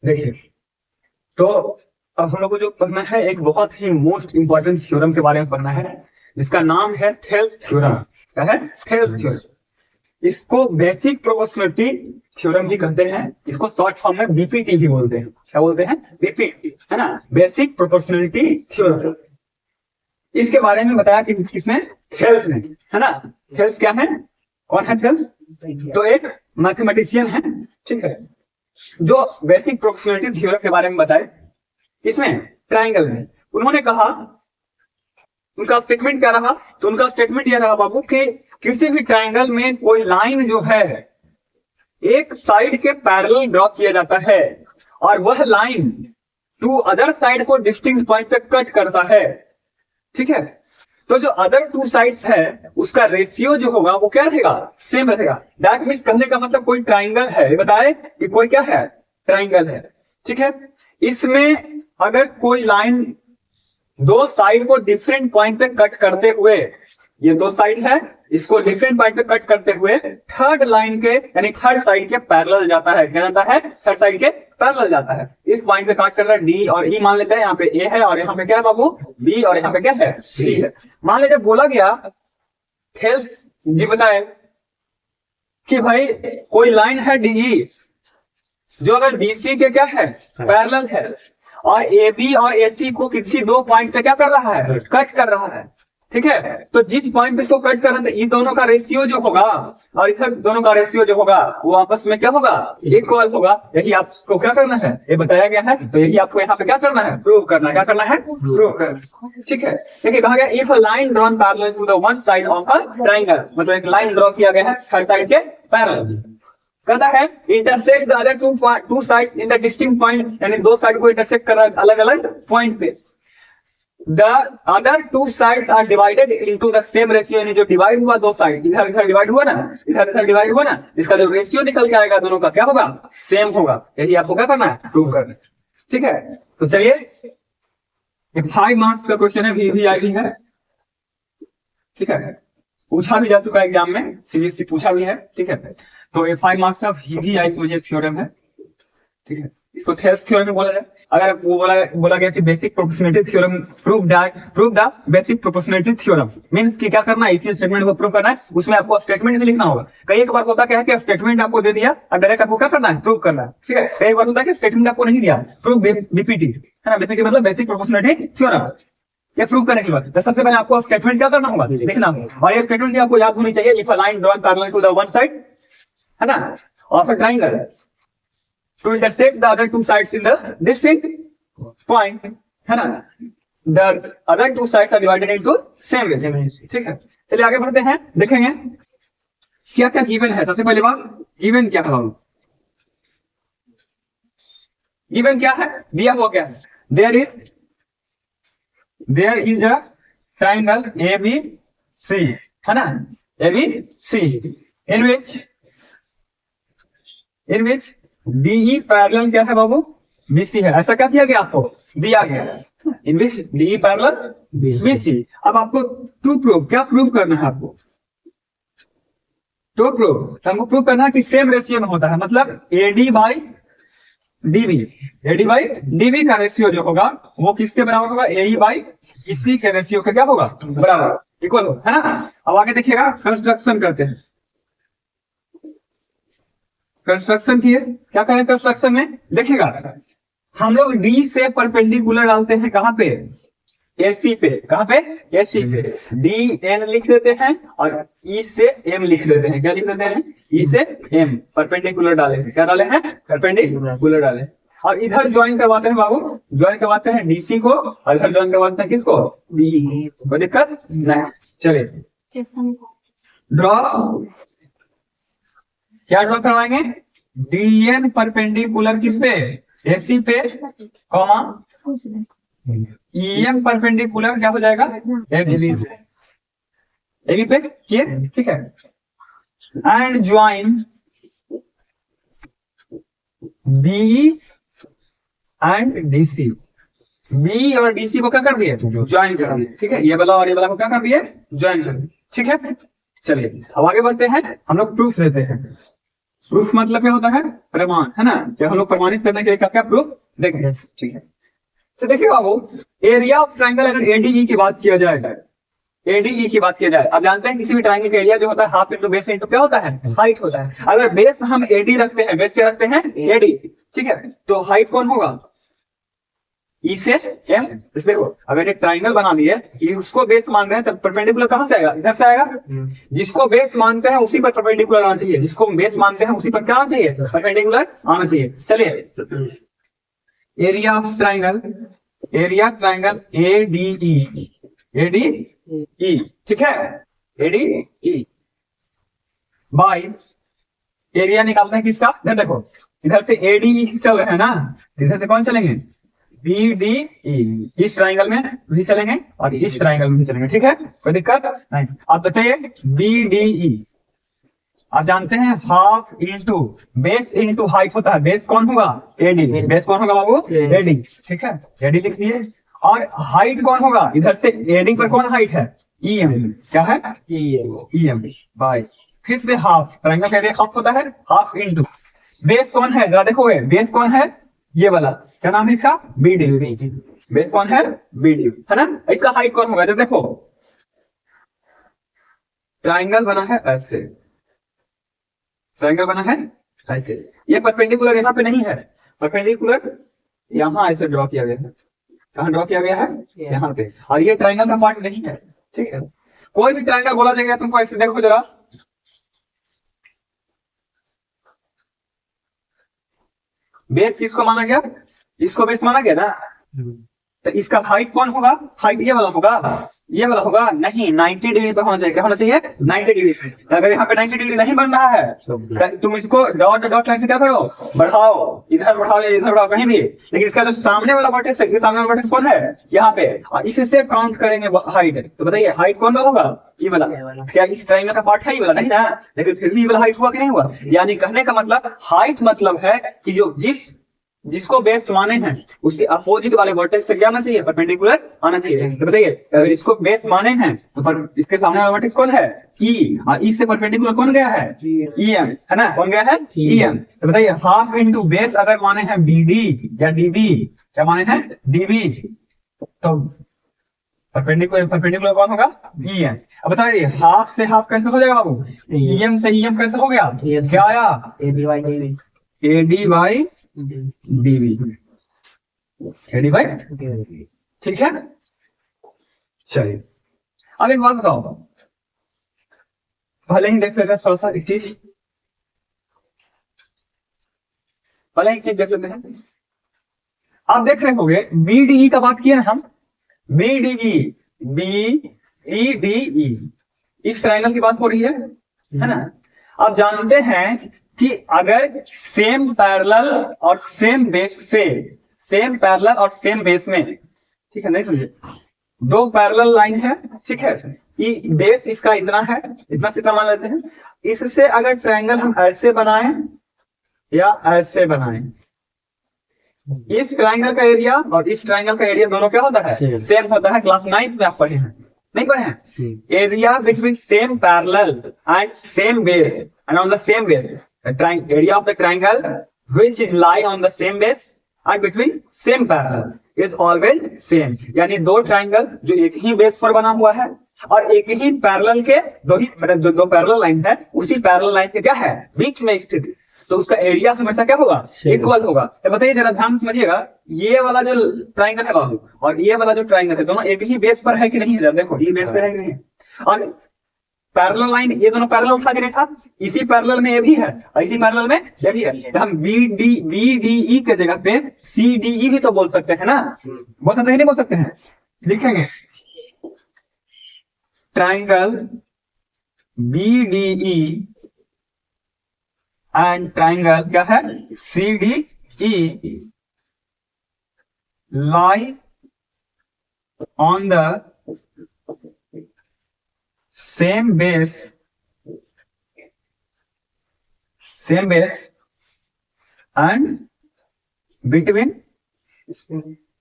देखिए, तो अब हम लोग को जो पढ़ना है एक बहुत ही मोस्ट इंपॉर्टेंट थ्योरम के बारे में पढ़ना है, जिसका नाम है थेल्स थ्योरम। क्या है? Thales theorem. इसको बेसिक प्रोपोर्शनलिटी थ्योरम भी कहते हैं, इसको शॉर्ट फॉर्म में बीपीटी भी बोलते हैं। क्या बोलते हैं? बीपीटी, है ना, बेसिक प्रोपोर्शनलिटी थ्योरम। इसके बारे में बताया कि किसने? थेल्स ने, है ना। थेल्स क्या है? कौन है थेल्स? तो एक मैथमेटिशियन है, ठीक है, जो बेसिक प्रोपोर्शनलिटी थ्योरम के बारे में बताए। इसमें ट्राइंगल में उन्होंने कहा, उनका स्टेटमेंट क्या रहा? तो उनका स्टेटमेंट यह रहा बाबू कि किसी भी ट्राइंगल में कोई लाइन जो है एक साइड के पैरेलल ड्रॉ किया जाता है और वह लाइन टू अदर साइड को डिस्टिंक्ट पॉइंट पे कट करता है, ठीक है। तो जो अदर टू साइड्स है उसका रेशियो जो होगा वो क्या रहेगा? सेम रहेगा। दैट मींस कहने का मतलब कोई ट्राइंगल है, ये बताए कि कोई क्या है? ट्राइंगल है, ठीक है। इसमें अगर कोई लाइन दो साइड को डिफरेंट पॉइंट पे कट करते हुए, ये दो साइड है, इसको डिफरेंट पॉइंट पे कट करते हुए थर्ड लाइन के यानी थर्ड साइड के पैरेलल जाता है। क्या जाता है? थर्ड साइड के पैरेलल जाता है। इस पॉइंट पे काट कर रहा है डी और ई मान लेते हैं, यहाँ पे ए है और यहाँ पे क्या है बाबू? बी, और यहाँ पे क्या है? सी है। मान लीजिए बोला गया, थेल्स जी बताए कि भाई कोई लाइन है डीई जो अगर बीसी के क्या है? पैरेलल है, और ए बी और ए सी को किसी दो पॉइंट पे क्या कर रहा है? कट कर रहा है, ठीक है। तो जिस पॉइंट पे इसको कट कर रहा है, इन दोनों का रेशियो जो होगा और इधर दोनों का रेशियो जो होगा वो आपस में क्या होगा? इक्वल होगा। यही आपको क्या करना है? ये बताया गया है, तो यही आपको यहाँ पे क्या करना है? प्रूव करना है। क्या करना है? प्रूव करना, ठीक है। देखिए कहा गया if a line drawn parallel to the one side of a triangle, मतलब एक लाइन ड्रॉ किया गया है थर्ड साइड के पैरेलल, कहता है intersect the other two sides in the distinct point, यानी दो साइड को इंटरसेक्ट कर रहा है अलग अलग पॉइंट पे। The other two sides are divided into the same ratio, यानी जो डिवाइड हुआ दो साइड, इधर इधर डिवाइड हुआ ना, इधर इधर डिवाइड हुआ ना, इसका जो रेशियो निकल के आएगा दोनों का क्या होगा? सेम होगा। यही आपको क्या करना है? प्रूव करना है, ठीक है। तो चलिए, ये 5 मार्क्स का क्वेश्चन है, वीवीआईबी है, ठीक है, पूछा भी जा चुका है एग्जाम में, सीबीएसई पूछा भी है, ठीक है। तो ये 5 मार्क्स का वीवीआई समझिए थ्योरम है, ठीक है। इसको थेल्स थ्योरम में बोला जाए। अगर वो बोला गया कि basic proportionality theorem prove the basic proportionality theorem means कि क्या करना है? इसी स्टेटमेंट को प्रूव करना है। उसमें आपको स्टेटमेंट भी लिखना होगा। कई एक बार होता क्या है कि स्टेटमेंट आपको दे दिया और डायरेक्ट आपको क्या करना है? प्रूव करना है, ठीक है। कई बार होता है कि स्टेटमेंट आपको नहीं दिया, प्रूव बीपीटी, है ना। बीपीटी मतलब बेसिक प्रोपोर्शनलिटी थ्योरम। ये प्रूव करने के बाद तो सबसे पहले आपको स्टेटमेंट क्या करना होगा? लिखना होगा। और ये स्टेटमेंट भी आपको याद होनी चाहिए। If a line drawn parallel to the one side, है ना, of a triangle to intersect the other two sides in the distinct point, है ना, the other two sides are divided into same ratio, ठीक है। चलिए आगे बढ़ते हैं, देखेंगे क्या क्या गिवन है। सबसे पहले बात, गिवन क्या है? गिवन क्या है? दिया हुआ क्या है? there is a triangle ABC, है ना, ABC in which DE parallel क्या है बाबू? BC है। ऐसा क्या किया गया? आपको दिया गया है इन विच DE पैरेलल BC। अब आपको टू प्रूव, क्या प्रूव करना है आपको? टू प्रूव, तो हमको प्रूव करना है कि सेम रेशियो में होता है, मतलब AD बाई DB का रेशियो जो होगा वो किसके बराबर होगा? AE बाई BC के रेशियो के क्या होगा? बराबर, इक्वल होगा, है ना। अब आगे देखिएगा, कंस्ट्रक्शन करते हैं। कंस्ट्रक्शन किए, क्या करें कंस्ट्रक्शन में? देखिएगा, हम लोग डी से परपेंडिकुलर डालते हैं कहां पे? एसी पे। कहां पे? एसी पे। डी एन लिख देते हैं और ई से एम लिख देते हैं। क्या लिख देते हैं? ई से एम, परपेंडिकुलर डाले हैं। क्या डाले हैं? परपेंडिकुलर डाले। और इधर ज्वाइन करवाते हैं बाबू, ज्वाइन करवाते हैं डीसी को, और इधर ज्वाइन करवाते हैं किसको? बी। कोई दिक्कत नहीं। चलिए ड्रॉ, क्या ड्रॉ करवाएंगे? डीएन परपेंडिकुलर किस पे? एसी पे, कॉमा ईएम परपेंडिकुलर क्या हो जाएगा? एबी पे किए, ठीक है। And join B and DC. B और डीसी को क्या कर दिए? ज्वाइन कर दिए, ठीक है। ये वाला और ये वाला को क्या कर दिए? ज्वाइन कर दिए, ठीक है। चलिए अब आगे बढ़ते हैं, हम लोग प्रूफ देते हैं। प्रूफ मतलब क्या होता है? प्रमाण, है ना? कि हम लोग प्रमाणित करने के लिए क्या क्या प्रूफ देखें। ठीक है, तो देखिए बाबू, एरिया ऑफ ट्राइंगल अगर एडीई की बात किया जाए, एडीई की बात किया जाए, अब जानते हैं किसी भी ट्राइंगल का एरिया जो होता है हाफ इंटू बेस इंटू क्या होता है? हाइट होता है। अगर बेस हम एडी रखते हैं, बेस क्या रखते हैं? एडी, ठीक है, तो हाइट कौन होगा? ई से एम। देखो अगर एक ट्राइंगल बना दिए, उसको बेस मान रहे हैं, तब परपेंडिकुलर कहां से आएगा? इधर से आएगा। जिसको बेस मानते हैं उसी पर परपेंडिकुलर आना चाहिए, जिसको बेस मानते हैं उसी पर क्या आना चाहिए? परपेंडिकुलर आना चाहिए। चलिए, area of triangle, area triangle ADE, ADE, ठीक है, एडीई बाय एरिया निकालते हैं किसका? देखो इधर से एडीई चल रहे हैं ना, इधर से कौन चलेंगे? बीडीई, इस ट्राइंगल में भी चलेंगे और इस ट्राइंगल में भी चलेंगे, ठीक है, कोई दिक्कत नहीं। आप बताइए बीडीई, आप जानते हैं half into base into height होता है। बेस कौन होगा? एडी। बेस कौन होगा बाबू? एडी, ठीक है, एडी लिख दिए। और हाइट कौन होगा? इधर से एडी पर कौन हाइट है? ईएम, क्या है? ईएम बाय, फिर से हाफ, ट्राइंगल का एरिया हाफ होता है, हाफ इंटू बेस कौन है? जरा देखोगे बेस कौन है? ये वाला, क्या नाम है इसका? बीडी। बेस कौन है? बीडी, है ना? इसका हाइट कौन होगा? जरा देखो, ट्राइंगल बना है ऐसे, ट्राइंगल बना है ऐसे, ये परपेंडिकुलर यहाँ पे नहीं है, परपेंडिकुलर यहाँ ऐसे ड्रॉ किया गया है। कहाँ ड्रॉ किया गया है? यहाँ पे। और ये ट्राइंगल का पार्ट नहीं है, ठीक है। कोई भी ट्राइंगल बोला जाएगा तुमको ऐसे, देखो जरा, बेस किसको माना गया? इसको बेस माना गया ना, तो इसका हाइट कौन होगा? हाइट ये वाला होगा, ये वाला होगा नहीं, 90 डिग्री पे होना चाहिए। क्या होना चाहिए? 90 डिग्री पे। तो अगर यहाँ पे 90 डिग्री नहीं बन रहा है तो तुम इसको डॉट डॉट लाइन से क्या करो? बढ़ाओ, इधर बढ़ाओ या इधर बढ़ाओ, कहीं भी। लेकिन इसका जो सामने वाला वर्टेक्स है, इसके सामने वाला वर्टेक्स कौन है? यहाँ पे, और इससे काउंट करेंगे हाइट। तो बताइए हाइट कौन होगा? ये वाला। क्या इस ट्राइंगल का पार्ट है ये वाला? नहीं ना, लेकिन फिर भी ये वाला हाइट हुआ कि नहीं हुआ? यानी कहने का मतलब हाइट मतलब है कि जो जिसको बेस माने हैं उसके अपोजिट वाले वर्टेक्स से क्या आना चाहिए? परपेंडिकुलर आना चाहिए। तो बताइए अगर इसको बेस माने हैं तो इसके सामने वाला वर्टेक्स कौन है? ई, और ई से परपेंडिकुलर कौन गया है? ईएम, है ना? कौन गया है? ईएम। तो बताइए हाफ इंटू बेस अगर माने हैं बीडी या डीबी, क्या माने हैं? डीबी, तो परपेंडिकुलर कौन होगा? ईएम। अब बताइए हाफ से हाफ कैंसिल हो जाएगा बाबू? ईएम से ईएम कैंसिल हो गया, क्या आया? AD by DV, AD by, ठीक है। चलिए अब एक बात बताओ, पहले ही देख लेते हैं थोड़ा सा एक चीज, पहले एक चीज देख लेते हैं। आप देख रहे होंगे बीडीई का बात किया ना हम, बीडीई, बीडीई, इस ट्रायंगल की बात हो रही है ना? आप जानते हैं कि अगर सेम पैरेलल और सेम बेस से, सेम पैरेलल और सेम बेस में, ठीक है, नहीं समझे, दो पैरेलल लाइन है, ठीक है, बेस इसका इतना है, इतना से इतना मान लेते हैं, इससे अगर ट्रायंगल हम ऐसे बनाएं या ऐसे बनाएं, इस ट्रायंगल का एरिया और इस ट्रायंगल का एरिया दोनों क्या होता है? सेम होता है। क्लास 9th में आप पढ़े हैं, नहीं पढ़े हैं? Area between same parallel and same base and on the same base, the area of the triangle which is lie on the same base and between same parallel is always same। यानी दो triangle जो एक ही base पर बना हुआ है और एक ही पैरेलल के दो ही, मतलब दो पैरेलल लाइन है, उसी पैरेलल लाइन के क्या है? बीच में स्थित, तो उसका एरिया हमेशा क्या होगा? इक्वल होगा। तो बताइए जरा ध्यान से समझिएगा, ये वाला जो ट्राइंगल है बाबू और ये वाला जो ट्राइंगल है, दोनों एक ही बेस पर है कि नहीं? जरा देखो ये बेस पे है कि नहीं? और पैरेलल लाइन, ये दोनों पैरेलल था कि नहीं था? इसी पैरेलल में ये भी है और इसी पैरेलल में ये भी है। तो हम बीडीई के जगह पे सीडीई भी तो बोल सकते हैं ना? बोल सकते हैं नहीं बोल सकते हैं? लिखेंगे ट्राइंगल बीडीई एंड ट्राइंगल क्या है? CDE lie on the same base and between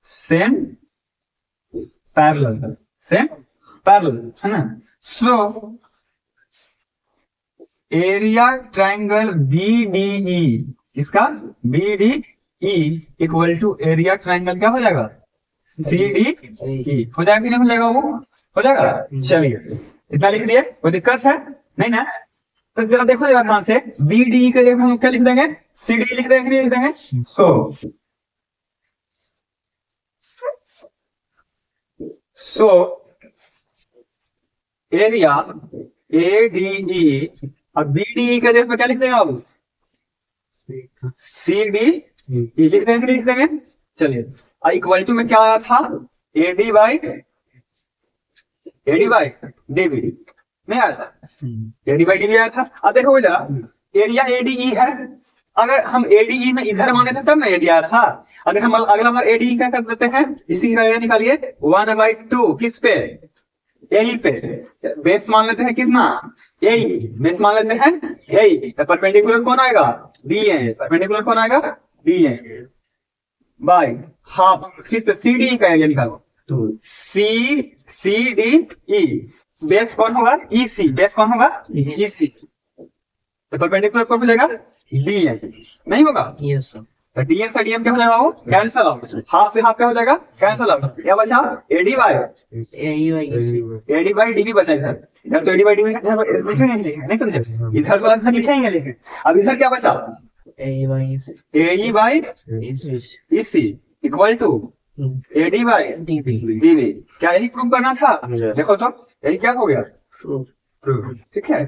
same parallel, है ना? So एरिया ट्राइंगल BDE, इसका BDE equal to area triangle क्या हो जाएगा, CDE। हो जाएगा कि नहीं हो जाएगा, वो हो जाएगा। चलिए इतना लिख दिए, कोई दिक्कत है नहीं ना। तो जरा देखो जरा ध्यान से, BDE के जगह हम क्या लिख देंगे, CDE लिख देंगे, नहीं लिख देंगे। सो एरिया ADE, अब BDE के जगह पे क्या लिख देंगे आप, CDE लिख देंगे, लिख देंगे। चलिए इक्वल टू में क्या आया था, AD बाई DB नहीं आया था, AD बाई DB आया था। अब देखो जरा, एरिया ADE है, अगर हम ADE में इधर माने थे तब ना AD आया था। अगर हम अगला बार ADE क्या कर देते हैं, इसी का एरिया निकालिए 1/2 किस पे, AE पे, बेस मान लेते हैं कितना, AE, बेस मान लेते हैं AE, तो परपेंडिकुलर कौन आएगा, DA, परपेंडिकुलर कौन आएगा, DA बाय हाफ। फिर से CDE का एरिया निकालो, CDE, बेस कौन होगा, EC, बेस कौन होगा, EC, तो परपेंडिकुलर कौन हो जाएगा, DN, नहीं होगा। Yes sir. तो DN से DN क्या हो जाएगा, वो कैंसल आउट, हाफ से हाफ क्या हो जाएगा, कैंसल आउट। क्या बचा, AD बाई DB बचा इधर। इधर तो AD बाई DB लिखेंगे नहीं समझे, इधर तो आंसर लिखेंगे लेकिन अब इधर क्या बचा, AE by EC equal to AD by DB। क्या यही प्रूव करना था, देखो तो यही क्या हो गया, प्रूव, ठीक है।